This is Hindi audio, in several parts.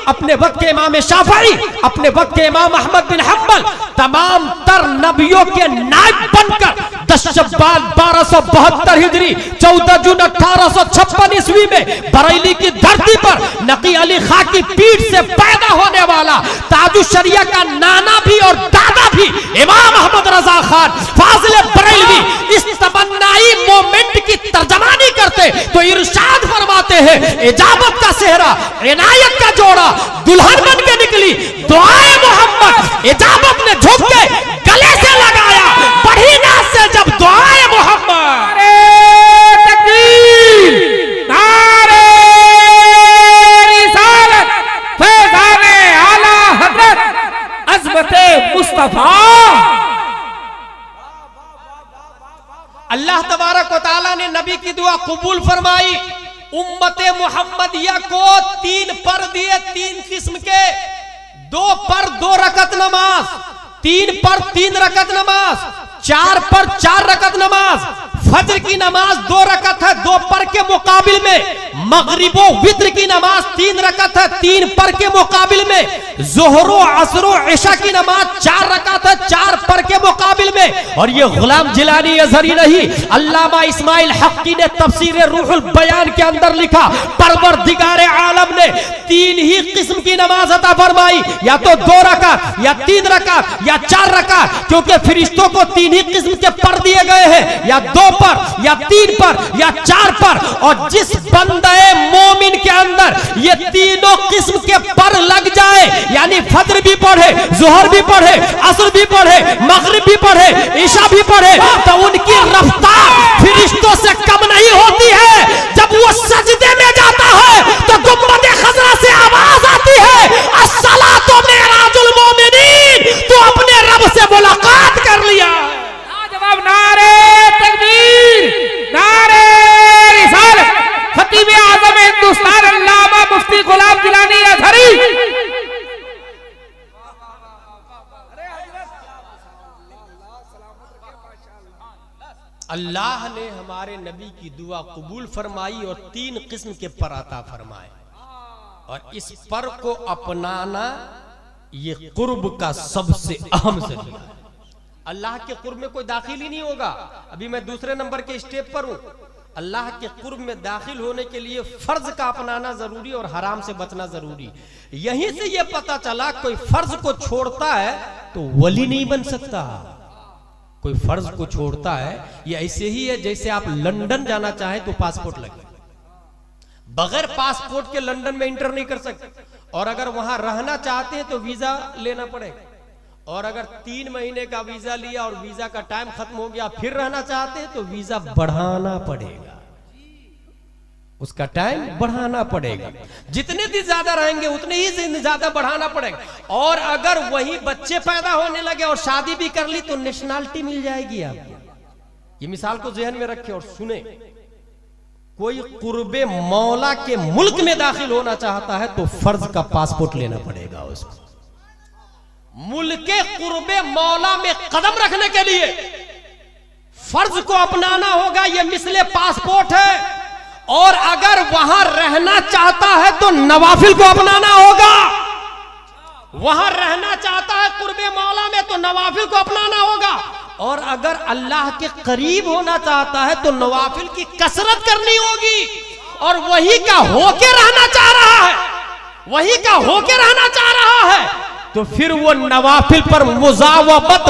अपने वक्त के इमाम शाफई, अपने वक्त के इमाम अहमद बिन हम्बल, तमाम तर नबियों के नायब बनकर 10 शव्वाल 1272 हिजरी 14 जून 1856 ईस्वी में बरेली की धरती पर नकी अली खां की पीठ से पैदा होने वाला ताजुश शरिया का नाना भी और दादा भी इमाम अहमद रजा खान फाजिल बरेलवी इस तमन्नाई मोमेंट की तर्जमानी करते तो इरशाद फरमाते हैं, इजाबत का सेहरा इनायत का जोड़ा दुल्हन बन के निकली, दुआए मोहम्मद इजाबत ने झुक के गले से लगाया, बढ़ी नाज से जब दुआए मोहम्मद। तकबीर, नारे रिसालत, फैज़ाने आला हज़रत अज़मते मुस्तफा। अल्लाह तबारक व तआला ने नबी की दुआ कबूल फरमाई। उम्मते मुहम्मदिया को 3 पर दिए, 3 किस्म के, 2 पर 2 रकत नमाज, 3 पर 3 रकत नमाज, 4 पर 4 रकत नमाज। फजर की नमाज 2 रकत है 2 पर के मुकाबिल में, मगरिबो वित्र की नमाज 3 रकत है 3 पर के मुकाबिल में, जोहरो असरो इशा की नमाज 4 रकत है 4 पर के मुकाबिल में। और ये गुलाम जिलानी अज़हरी नहीं, अल्लामा इस्माइल हक्की ने तफसीर रूहुल बयान के अंदर लिखा, परवरदिगारे आलम ने 3 ही किस्म की नमाज अता फरमाई, या तो 2 रकत या 3 रकत या 4 रकत, क्योंकि फरिश्तों को 3 ही किस्म के पर दिए गए हैं, या 2 पर या 3 पर या 4 पर। और जिस बंदे मोमिन के अंदर ये तीनों किस्म के पर लग जाए, यानी फजर भी पढ़े, जोहर भी पढ़े, असर भी पढ़े, मगरिब भी पढ़े, ईशा भी पढ़े, तो उनकी रफ्तार फरिश्तों से कम नहीं होती है। जब वो सजदे में जाता है तो गुंबद खजरा से आवाज आती है, अस्सलातु मिराजुल मोमिनीन, तो अपने रब से मुलाकात कर लिया। जवाब नारे तकबीर, नारे रिसालत, खतीब आज़म हिंदुस्तान अल्लामा मुफ्ती गुलाम जिलानी अज़हरी। अल्लाह ने हमारे नबी की दुआ कबूल फरमाई और 3 किस्म के पर अता फरमाए, और इस पर को अपनाना ये कुर्ब का सबसे अहम जरिया है। अल्लाह के कुर्ब में कोई दाखिल ही नहीं होगा। अभी मैं दूसरे नंबर के स्टेप पर हूं। अल्लाह के कुर्ब में दाखिल होने के लिए फर्ज का अपनाना जरूरी और हराम से बचना जरूरी। यहीं से यह पता चला कोई फर्ज को छोड़ता है तो वली नहीं बन सकता। कोई फर्ज को छोड़ता है, ये ऐसे ही है जैसे आप लंदन जाना चाहे तो पासपोर्ट लगे, बगैर पासपोर्ट के लंदन में इंटर नहीं कर सकते। और अगर वहां रहना चाहते हैं तो वीजा लेना पड़ेगा, और अगर 3 महीने का वीजा लिया और वीजा का टाइम खत्म हो गया फिर रहना चाहते हैं तो वीजा बढ़ाना पड़ेगा, उसका टाइम बढ़ाना पड़ेगा। जितने दिन ज्यादा रहेंगे उतने ही दिन ज्यादा बढ़ाना पड़ेगा। और अगर वही बच्चे पैदा होने लगे और शादी भी कर ली तो नेशनलिटी मिल जाएगी आपको। ये मिसाल को जहन में रखें और सुने। कोई कुर्बे मौला के मुल्क में दाखिल होना चाहता है तो फर्ज का पासपोर्ट लेना पड़ेगा उसको। मुल्के कुर्बे मौला में कदम रखने के लिए फर्ज को अपनाना होगा, यह मिसले पासपोर्ट है। और अगर वहां रहना चाहता है तो नवाफिल को अपनाना होगा। वहां रहना चाहता है कुर्बे मौला में तो नवाफिल को अपनाना होगा। और अगर अल्लाह के करीब होना चाहता है तो नवाफिल की कसरत करनी होगी। और वही का होके रहना चाह रहा है, वही का होके रहना चाह रहा है तो फिर वो नवाफिल पर मुजावमत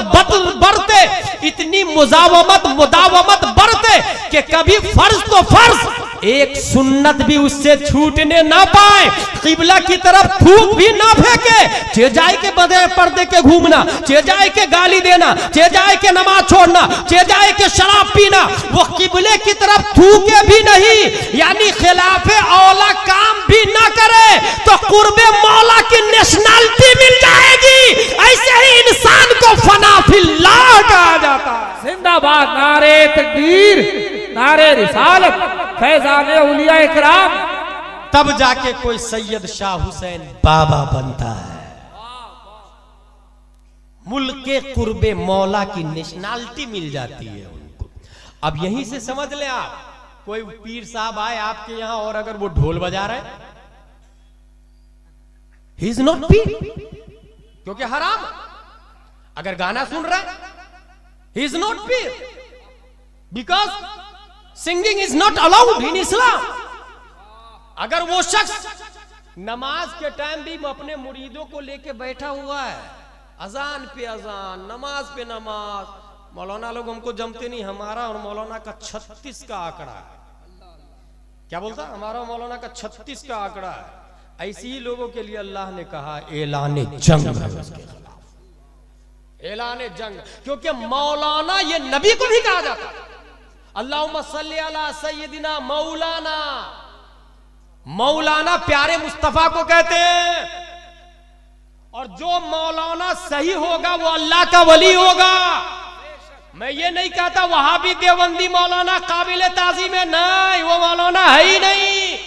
बरते, इतनी मुदावमत बरते कि कभी फर्ज तो फर्ज, एक सुन्नत भी उससे छूटने ना पाए। किबला की तरफ थूक भी ना फेंके, चेजाई के बगैर पर्दे के घूमना, चेजाई के गाली देना, चेजाई के नमाज छोड़ना, चेजाई के शराब पीना, वो किबले की तरफ थूके भी नहीं, यानी खिलाफे औला काम भी ना करे तो कुर्बे मौला की नेशनलिटी मिल जाएगी। ऐसे ही इंसान को फना फिल्लाह कहा जाता है। जिंदाबाद, नारे तकबीर, नारे रिसालत, फैज़ाने औलिया इकराम। तब जाके कोई सैयद शाह हुसैन बाबा बनता है। मुल्के कुर्बे मौला की नेशनलिटी मिल जाती है उनको। अब यहीं से समझ लें आप, कोई पीर साहब आए आपके यहां और अगर वो ढोल बजा रहे, ही इज नॉट पीर, क्योंकि हराम। अगर गाना सुन रहा है, ही इज नॉट पीर, because singing is not allowed in Islam. अगर वो शख्स नमाज के टाइम भी अपने मुरीदों को लेके बैठा हुआ है, अजान पे अजान, नमाज पे नमाज। मौलाना लोग हमको जमते नहीं, हमारा और मौलाना का 36 का आंकड़ा है। क्या बोलता? हमारा मौलाना का 36 का आंकड़ा है। ऐसे ही लोगों के लिए अल्लाह ने कहा ऐलाने जंग है उसके खिलाफ, ऐलाने जंग। क्योंकि मौलाना ये नबी को भी कहा जाता है। अल्लाहुम्मा सल्ली अला सय्यदिना मौलाना, मौलाना प्यारे मुस्तफा को कहते हैं। और जो मौलाना सही होगा वो अल्लाह का वली होगा। मैं ये नहीं कहता वहाबी देवबंदी मौलाना काबिल ताज़ीम है, नहीं, वो मौलाना है ही नहीं,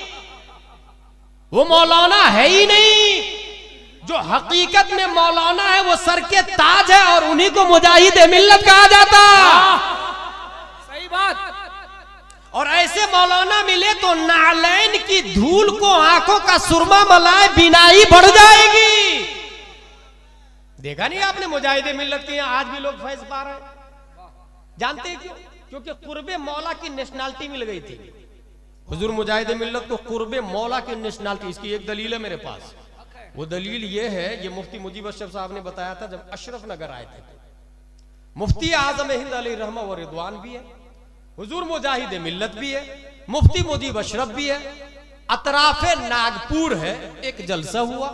वो मौलाना है ही नहीं। जो हकीकत में मौलाना है वो सर के ताज है, और उन्हीं को मुजाहिद मिल्लत कहा जाता। सही बात। और ऐसे मौलाना मिले तो नालैन की धूल को आंखों का सुरमा मलाए बिनाई बढ़ जाएगी। देखा नहीं आपने मुजाहिद मिल्लत के यहाँ आज भी लोग फैज पा रहे हैं? जानते हैं क्यों? क्योंकि कुर्बे मौला की नेशनलिटी मिल गई थी। हुजूर मुजाहिद मिल्लत को कुर्बे मौला की नेशनलिटी, इसकी एक दलील है मेरे पास। वो दलील ये है, ये मुफ्ती मुजीब अशरफ साहब ने बताया था जब अशरफ नगर आए थे। मुफ्ती आजम हिंद अलैहि रहमा व रिदवान भी है, हुजूर मुजाहिद मिल्लत भी है, मुफ्ती मुजीब अशरफ भी है। अतराफे नागपुर है, एक जलसा हुआ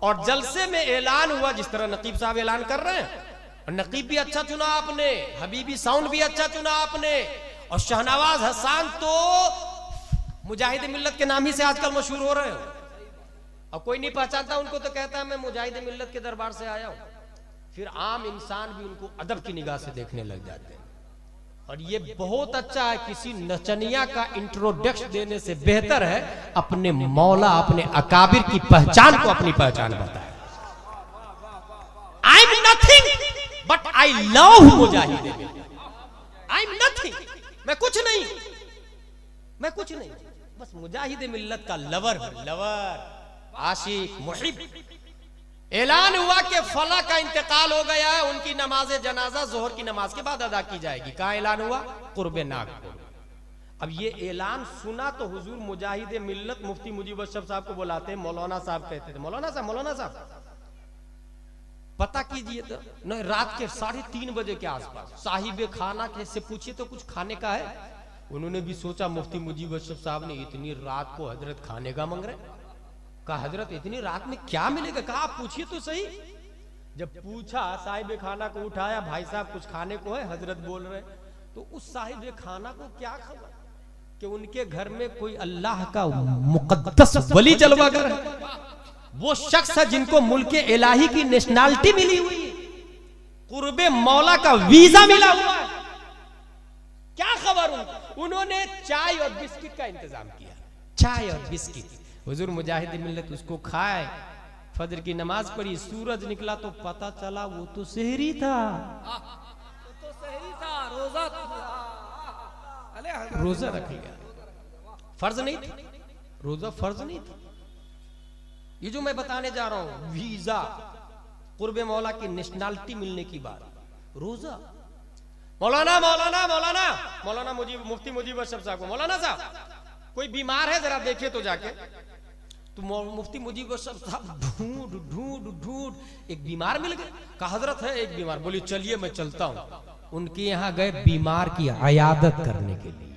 और जलसे में ऐलान हुआ, जिस तरह नकीब साहब ऐलान कर रहे हैं। और नकीब भी अच्छा चुना आपने, हबीबी साउंड भी अच्छा चुना आपने, और शहनवाज हसन तो मुजाहिद मिल्लत के नाम ही से आजकल मशहूर हो रहे हो। और कोई नहीं पहचानता उनको तो कहता है मैं मुजाहिद मिल्लत के दरबार से आया हूं। फिर आम इंसान भी उनको अदब की निगाह से देखने लग जाते हैं। और ये बहुत अच्छा है, किसी नचनिया का इंट्रोडक्शन देने से बेहतर है अपने मौला, अपने अकाबिर की पहचान को अपनी पहचान बताए। I am nothing but I love Mujahid. I am nothing, मैं कुछ नहीं, मैं कुछ नहीं, बस मुजाहिद मिल्लत का लवर, लवर, आशिक, मुहिब। ऐलान हुआ कि फला का इंतकाल हो गया है, उनकी नमाज जनाजा जोहर की नमाज के बाद अदा की जाएगी। कहाँ ऐलान हुआ? कुर्बे नागपुर। अब ये ऐलान सुना तो हुजूर मुजाहिद मिल्लत मुफ्ती मुजीब अशरफ साहब को बुलाते हैं। मौलाना साहब कहते थे, मौलाना साहब, मौलाना साहब पता कीजिए तो नहीं, रात के 3:30 बजे के आसपास साहिब खाना से पूछिए तो कुछ खाने का है। उन्होंने भी सोचा मुफ्ती मुजीब अशरफ साहब ने इतनी रात को हजरत खाने का मांग रहे। कहा हजरत इतनी रात में क्या मिलेगा? कहा आप पूछिए तो सही। जब पूछा, साहिब खाना को उठाया, भाई साहब कुछ खाने को है? हजरत बोल रहे। तो उस साहिब खाना को क्या खबर कि उनके घर में कोई अल्लाह का मुकद्दस वली जलवागर है। वो शख्स है जिनको मुल्के इलाही की नेशनलिटी मिली हुई है, कुर्बे मौला का वीजा मिला हुआ है। क्या खबर? उन्होंने चाय और बिस्किट का इंतजाम किया, चाय और बिस्किट। हुजूर मुजाहिद मिल्लत उसको खाए, फजर की नमाज पढ़ी, सूरज निकला तो पता चला वो तो सहरी था। तो सहरी था, रोजा रोजा रख लिया, फर्ज नहीं था, रोजा फर्ज नहीं था। ये जो मैं बताने जा रहा हूं, वीजा, कुर्बे मौला की नेशनलिटी मिलने की बात, रोजा। मौलाना मौलाना मौलाना मौलाना मुफ्ती मुजीब अशरफ साहब को, मौलाना साहब कोई बीमार है जरा देखिए तो जाके। तो मुफ्ती मुजीब अशरफ साहब ढूंढ ढूंढ ढूंढ एक बीमार मिल गए। कहा हजरत है एक बीमार। बोली चलिए मैं चलता हूं। उनके यहां गए बीमार की अयादत करने के लिए।